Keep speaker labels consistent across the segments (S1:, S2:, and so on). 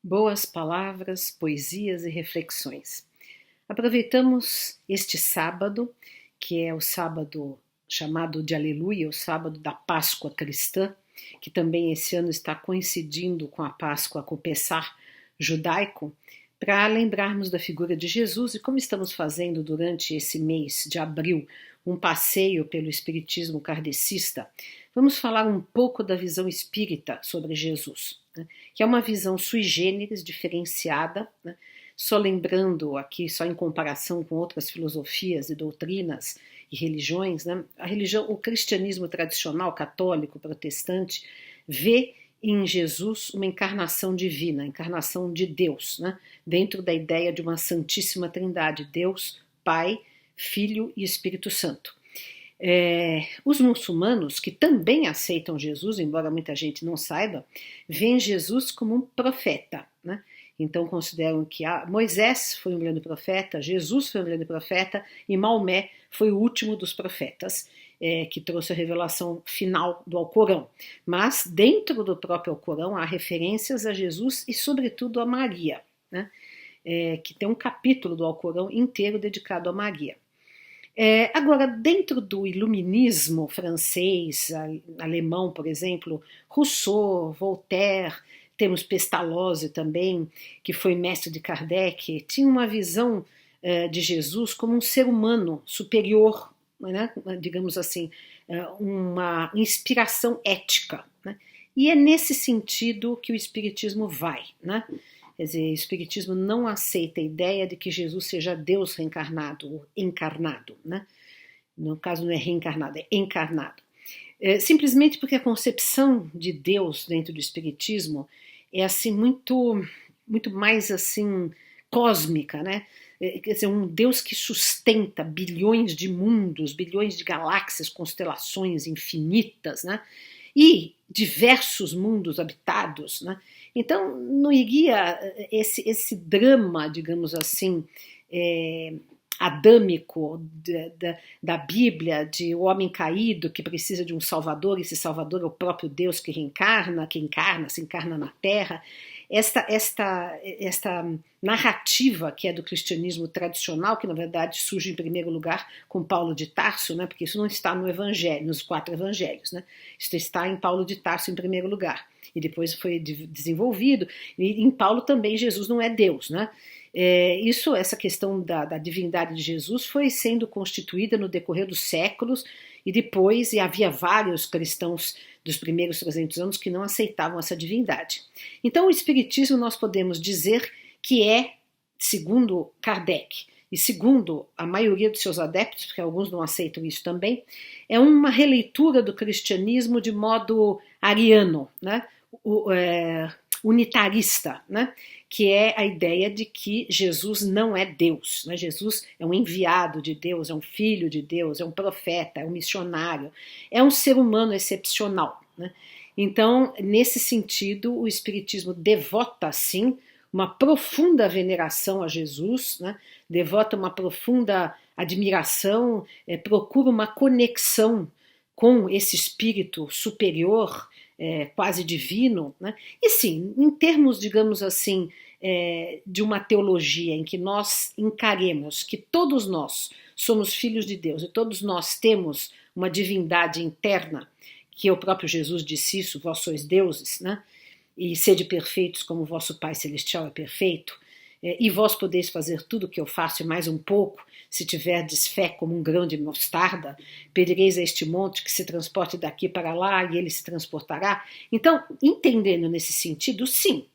S1: Boas palavras, poesias e reflexões. Aproveitamos este sábado, que é o sábado chamado de Aleluia, o sábado da Páscoa cristã, que também esse ano está coincidindo com a Páscoa, com o Pessah judaico, para lembrarmos da figura de Jesus e como estamos fazendo durante esse mês de abril um passeio pelo espiritismo kardecista, vamos falar um pouco da visão espírita sobre Jesus, né, que é uma visão sui generis, diferenciada, né, só lembrando aqui, só em comparação com outras filosofias e doutrinas e religiões, né, o cristianismo tradicional, católico, protestante, vê em Jesus uma encarnação divina, a encarnação de Deus, né, dentro da ideia de uma santíssima trindade, Deus, Pai, Filho e Espírito Santo. Os muçulmanos, que também aceitam Jesus, embora muita gente não saiba, veem Jesus como um profeta, né? Então consideram que Moisés foi um grande profeta, Jesus foi um grande profeta e Maomé foi o último dos profetas, que trouxe a revelação final do Alcorão. Mas dentro do próprio Alcorão há referências a Jesus e sobretudo a Maria, né? Que tem um capítulo do Alcorão inteiro dedicado a Maria. Agora, dentro do iluminismo francês, alemão, por exemplo, Rousseau, Voltaire, temos Pestalozzi também, que foi mestre de Kardec, tinha uma visão de Jesus como um ser humano superior, né, digamos assim, uma inspiração ética, né? E é nesse sentido que o Espiritismo vai, né? Quer dizer, o Espiritismo não aceita a ideia de que Jesus seja Deus reencarnado ou encarnado, né? No caso não é reencarnado, é encarnado. Simplesmente porque a concepção de Deus dentro do Espiritismo é assim muito mais assim cósmica, né? Quer dizer, um Deus que sustenta bilhões de mundos, bilhões de galáxias, constelações infinitas, né? E diversos mundos habitados, né? Então não iria esse drama, digamos assim, adâmico da Bíblia, de o homem caído que precisa de um salvador, esse salvador é o próprio Deus que reencarna, se encarna na Terra. Esta narrativa que é do cristianismo tradicional, que na verdade surge em primeiro lugar com Paulo de Tarso, né, porque isso não está no Evangelho, nos 4 evangelhos, né, isso está em Paulo de Tarso em primeiro lugar, e depois foi desenvolvido, e em Paulo também Jesus não é Deus, né. Essa questão da divindade de Jesus foi sendo constituída no decorrer dos séculos, e havia vários cristãos dos primeiros 300 anos que não aceitavam essa divindade. Então o Espiritismo nós podemos dizer que segundo Kardec e segundo a maioria dos seus adeptos, porque alguns não aceitam isso também, é uma releitura do cristianismo de modo ariano, né? Unitarista, né? Que é a ideia de que Jesus não é Deus, né? Jesus é um enviado de Deus, é um filho de Deus, é um profeta, é um missionário, é um ser humano excepcional, né? Então, nesse sentido, o Espiritismo devota, sim, uma profunda veneração a Jesus, né? Devota uma profunda admiração, procura uma conexão com esse espírito superior, quase divino, né? E sim, em termos, digamos assim, de uma teologia em que nós encaremos que todos nós somos filhos de Deus e todos nós temos uma divindade interna, que o próprio Jesus disse isso, vós sois deuses, né? E sede perfeitos como vosso Pai Celestial é perfeito, e vós podeis fazer tudo o que eu faço e mais um pouco, se tiverdes fé como um grão de mostarda, pedireis a este monte que se transporte daqui para lá e ele se transportará. Então, entendendo nesse sentido, sim,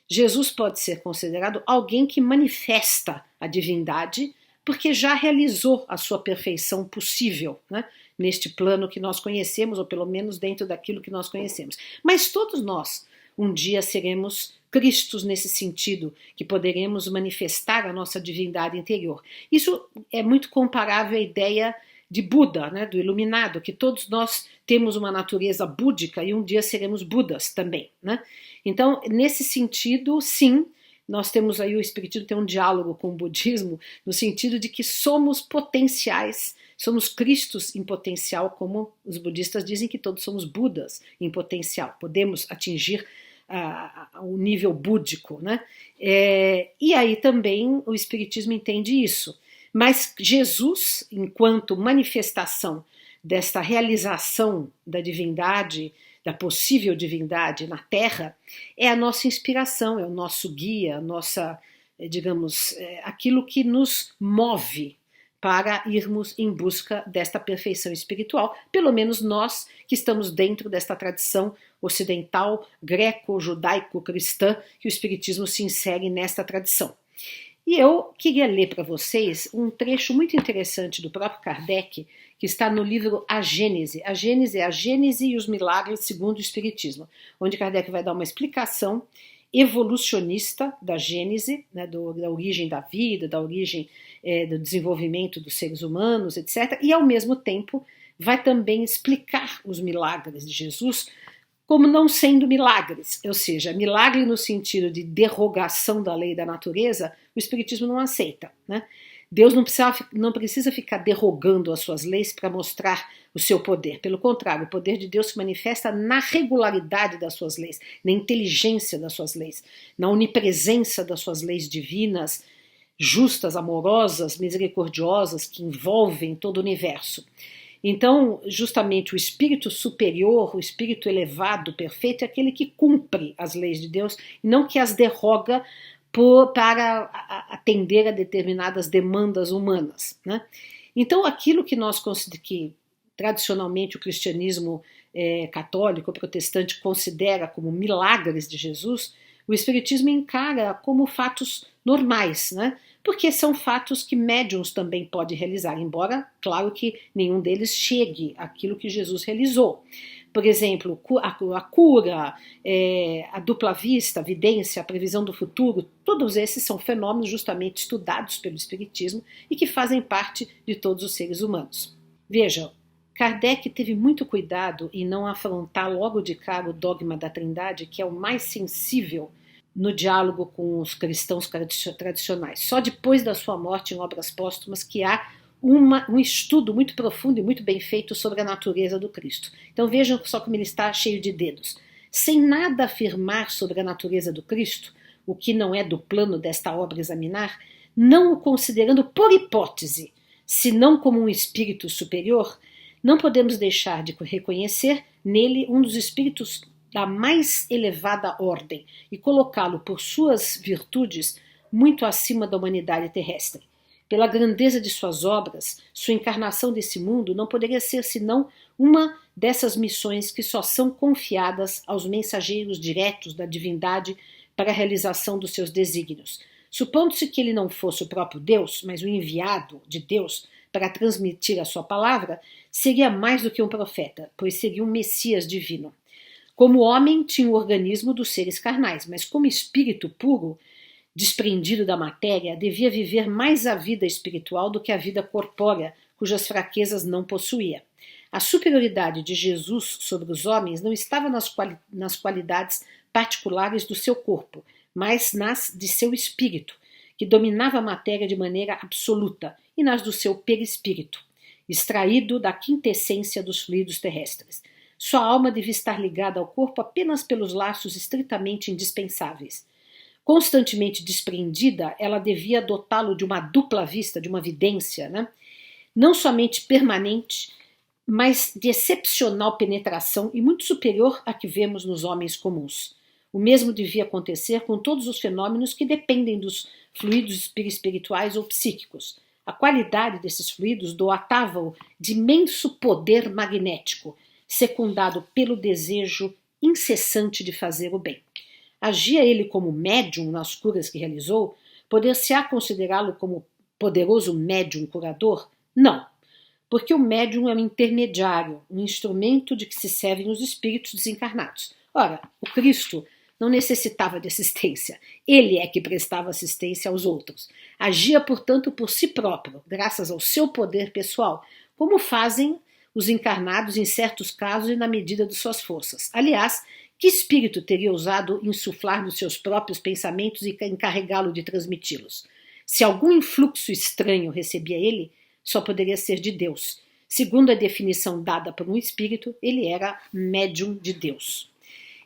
S1: Jesus pode ser considerado alguém que manifesta a divindade, porque já realizou a sua perfeição possível, né, neste plano que nós conhecemos, ou pelo menos dentro daquilo que nós conhecemos. Mas todos nós um dia seremos Cristos nesse sentido, que poderemos manifestar a nossa divindade interior. Isso é muito comparável à ideia de Buda, né, do iluminado, que todos nós temos uma natureza búdica e um dia seremos Budas também, né? Então, nesse sentido, sim, nós temos aí, o Espiritismo tem um diálogo com o budismo, no sentido de que somos potenciais, somos Cristos em potencial, como os budistas dizem que todos somos Budas em potencial, podemos atingir o nível búdico, né? E aí também o Espiritismo entende isso. Mas Jesus, enquanto manifestação desta realização da divindade, da possível divindade na Terra, é a nossa inspiração, é o nosso guia, a nossa, digamos, aquilo que nos move para irmos em busca desta perfeição espiritual, pelo menos nós que estamos dentro desta tradição ocidental, greco-judaico-cristã, que o Espiritismo se insere nesta tradição. E eu queria ler para vocês um trecho muito interessante do próprio Kardec, que está no livro A Gênese. A Gênese é a Gênese e os Milagres segundo o Espiritismo, onde Kardec vai dar uma explicação evolucionista da Gênese, né, da origem da vida, da origem do desenvolvimento dos seres humanos, etc. E, ao mesmo tempo, vai também explicar os milagres de Jesus como não sendo milagres, ou seja, milagre no sentido de derrogação da lei da natureza, o Espiritismo não aceita, né? Deus não precisa ficar derrogando as suas leis para mostrar o seu poder. Pelo contrário, o poder de Deus se manifesta na regularidade das suas leis, na inteligência das suas leis, na onipresença das suas leis divinas, justas, amorosas, misericordiosas, que envolvem todo o universo. Então, justamente o espírito superior, o espírito elevado, perfeito, é aquele que cumpre as leis de Deus e não que as derroga para atender a determinadas demandas humanas, né? Então, aquilo que que tradicionalmente o cristianismo católico, protestante, considera como milagres de Jesus, o Espiritismo encara como fatos normais, né? Porque são fatos que médiuns também podem realizar, embora, claro que nenhum deles chegue àquilo que Jesus realizou. Por exemplo, a cura, a dupla vista, a vidência, a previsão do futuro, todos esses são fenômenos justamente estudados pelo Espiritismo e que fazem parte de todos os seres humanos. Vejam, Kardec teve muito cuidado em não afrontar logo de cara o dogma da Trindade, que é o mais sensível no diálogo com os cristãos tradicionais. Só depois da sua morte, em obras póstumas, que há um estudo muito profundo e muito bem feito sobre a natureza do Cristo. Então vejam só como ele está cheio de dedos. Sem nada afirmar sobre a natureza do Cristo, o que não é do plano desta obra examinar, não o considerando por hipótese, senão como um espírito superior, não podemos deixar de reconhecer nele um dos espíritos da mais elevada ordem e colocá-lo por suas virtudes muito acima da humanidade terrestre. Pela grandeza de suas obras, sua encarnação desse mundo não poderia ser senão uma dessas missões que só são confiadas aos mensageiros diretos da divindade para a realização dos seus desígnios. Supondo-se que ele não fosse o próprio Deus, mas o enviado de Deus para transmitir a sua palavra, seria mais do que um profeta, pois seria um Messias divino. Como homem, tinha o organismo dos seres carnais, mas como espírito puro, desprendido da matéria, devia viver mais a vida espiritual do que a vida corpórea, cujas fraquezas não possuía. A superioridade de Jesus sobre os homens não estava nas qualidades particulares do seu corpo, mas nas de seu espírito, que dominava a matéria de maneira absoluta, e nas do seu perispírito, extraído da quintessência dos fluidos terrestres. Sua alma devia estar ligada ao corpo apenas pelos laços estritamente indispensáveis. Constantemente desprendida, ela devia dotá-lo de uma dupla vista, de uma vidência, né? Não somente permanente, mas de excepcional penetração e muito superior à que vemos nos homens comuns. O mesmo devia acontecer com todos os fenômenos que dependem dos fluidos espirituais ou psíquicos. A qualidade desses fluidos dotava-o de imenso poder magnético, secundado pelo desejo incessante de fazer o bem. Agia ele como médium nas curas que realizou? Poder-se-á considerá-lo como poderoso médium curador? Não, porque o médium é um intermediário, um instrumento de que se servem os espíritos desencarnados. Ora, o Cristo não necessitava de assistência, ele é que prestava assistência aos outros. Agia, portanto, por si próprio, graças ao seu poder pessoal, como fazem os encarnados em certos casos e na medida de suas forças. Aliás, que espírito teria ousado insuflar nos seus próprios pensamentos e encarregá-lo de transmiti-los? Se algum influxo estranho recebia ele, só poderia ser de Deus. Segundo a definição dada por um espírito, ele era médium de Deus.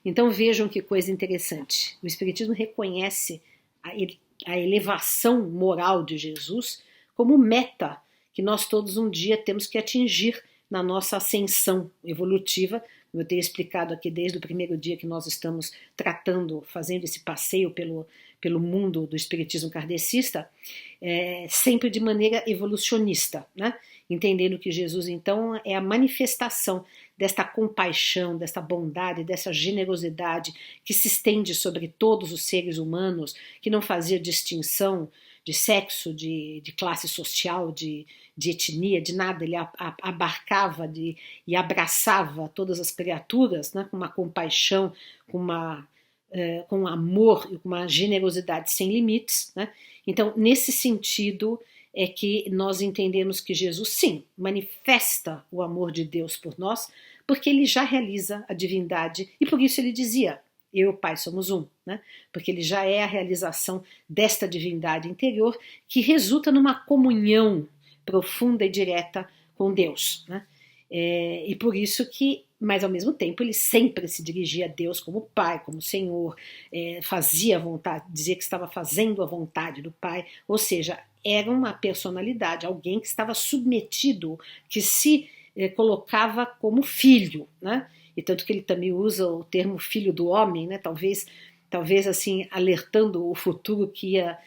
S1: Então vejam que coisa interessante. O Espiritismo reconhece a elevação moral de Jesus como meta que nós todos um dia temos que atingir na nossa ascensão evolutiva. Como eu tenho explicado aqui desde o primeiro dia que nós estamos tratando, fazendo esse passeio pelo mundo do espiritismo kardecista, sempre de maneira evolucionista, né? Entendendo que Jesus, então, é a manifestação desta compaixão, desta bondade, dessa generosidade que se estende sobre todos os seres humanos, que não fazia distinção de sexo, de classe social, de etnia, de nada. Ele abarcava e abraçava todas as criaturas, né, com uma compaixão, com um amor e com uma generosidade sem limites, né? Então, nesse sentido, é que nós entendemos que Jesus, sim, manifesta o amor de Deus por nós, porque ele já realiza a divindade, e por isso ele dizia, eu e o Pai somos um, né? Porque ele já é a realização desta divindade interior que resulta numa comunhão profunda e direta com Deus, né? E por isso que, mas ao mesmo tempo, ele sempre se dirigia a Deus como Pai, como Senhor, fazia a vontade, dizia que estava fazendo a vontade do Pai, ou seja, era uma personalidade, alguém que estava submetido, que se colocava como filho, né? E tanto que ele também usa o termo filho do homem, né? Talvez assim, alertando o futuro que ia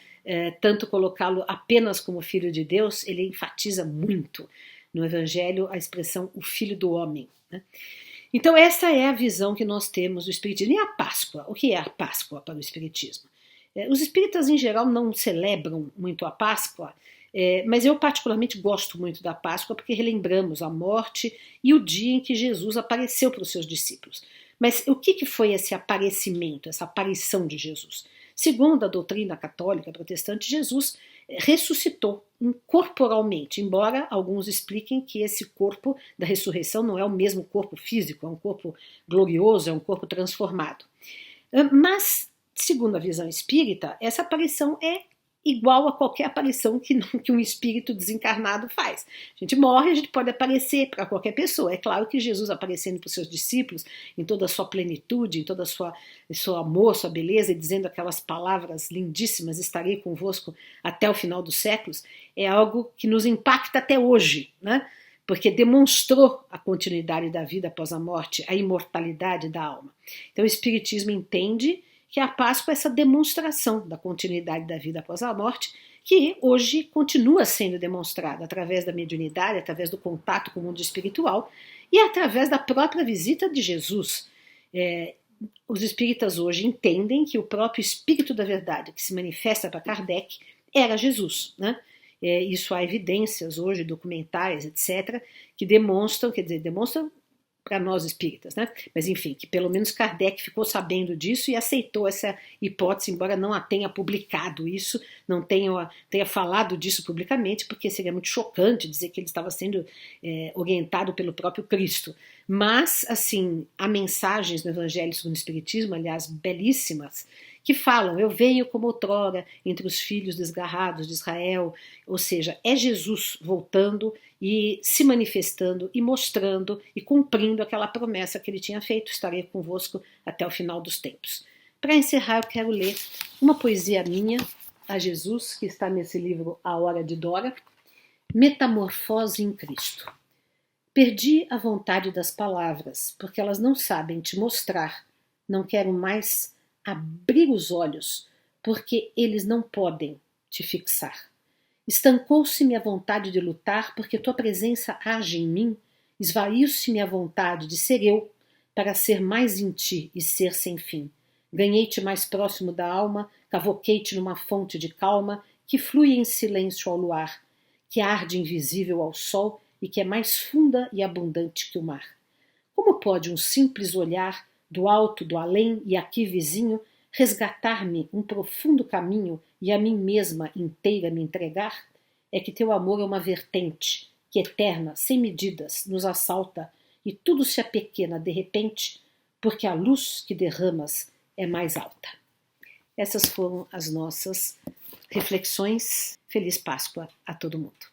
S1: tanto colocá-lo apenas como filho de Deus, ele enfatiza muito no Evangelho a expressão o filho do homem, né? Então essa é a visão que nós temos do Espiritismo. E a Páscoa? O que é a Páscoa para o Espiritismo? Os espíritas em geral não celebram muito a Páscoa, mas eu particularmente gosto muito da Páscoa porque relembramos a morte e o dia em que Jesus apareceu para os seus discípulos. Mas o que foi esse aparecimento, essa aparição de Jesus? Segundo a doutrina católica protestante, Jesus ressuscitou corporalmente, embora alguns expliquem que esse corpo da ressurreição não é o mesmo corpo físico, é um corpo glorioso, é um corpo transformado. Mas, segundo a visão espírita, essa aparição é igual a qualquer aparição que um espírito desencarnado faz. A gente morre, a gente pode aparecer para qualquer pessoa. É claro que Jesus aparecendo para os seus discípulos em toda a sua plenitude, em toda seu amor, sua beleza, e dizendo aquelas palavras lindíssimas, estarei convosco até o final dos séculos, é algo que nos impacta até hoje, né? Porque demonstrou a continuidade da vida após a morte, a imortalidade da alma. Então o Espiritismo entende que a Páscoa é essa demonstração da continuidade da vida após a morte, que hoje continua sendo demonstrada através da mediunidade, através do contato com o mundo espiritual e através da própria visita de Jesus. Os espíritas hoje entendem que o próprio Espírito da Verdade que se manifesta para Kardec era Jesus, né? Isso há evidências hoje, documentais, etc., que demonstram para nós espíritas, né? Mas enfim, que pelo menos Kardec ficou sabendo disso e aceitou essa hipótese, embora não a tenha publicado isso, não tenha falado disso publicamente, porque seria muito chocante dizer que ele estava sendo orientado pelo próprio Cristo. Mas, assim, há mensagens no Evangelho segundo o Espiritismo, aliás, belíssimas, que falam, eu venho como outrora entre os filhos desgarrados de Israel, ou seja, é Jesus voltando e se manifestando e mostrando e cumprindo aquela promessa que ele tinha feito, estarei convosco até o final dos tempos. Para encerrar, eu quero ler uma poesia minha a Jesus, que está nesse livro A Hora de Dora, Metamorfose em Cristo. Perdi a vontade das palavras, porque elas não sabem te mostrar, não quero mais abrir os olhos, porque eles não podem te fixar. Estancou-se minha vontade de lutar, porque tua presença age em mim, esvaiu-se minha vontade de ser eu, para ser mais em ti e ser sem fim. Ganhei-te mais próximo da alma, cavoquei-te numa fonte de calma, que flui em silêncio ao luar, que arde invisível ao sol e que é mais funda e abundante que o mar. Como pode um simples olhar do alto, do além e aqui vizinho, resgatar-me um profundo caminho e a mim mesma inteira me entregar? É que teu amor é uma vertente que eterna, sem medidas, nos assalta e tudo se apequena de repente, porque a luz que derramas é mais alta. Essas foram as nossas reflexões. Feliz Páscoa a todo mundo.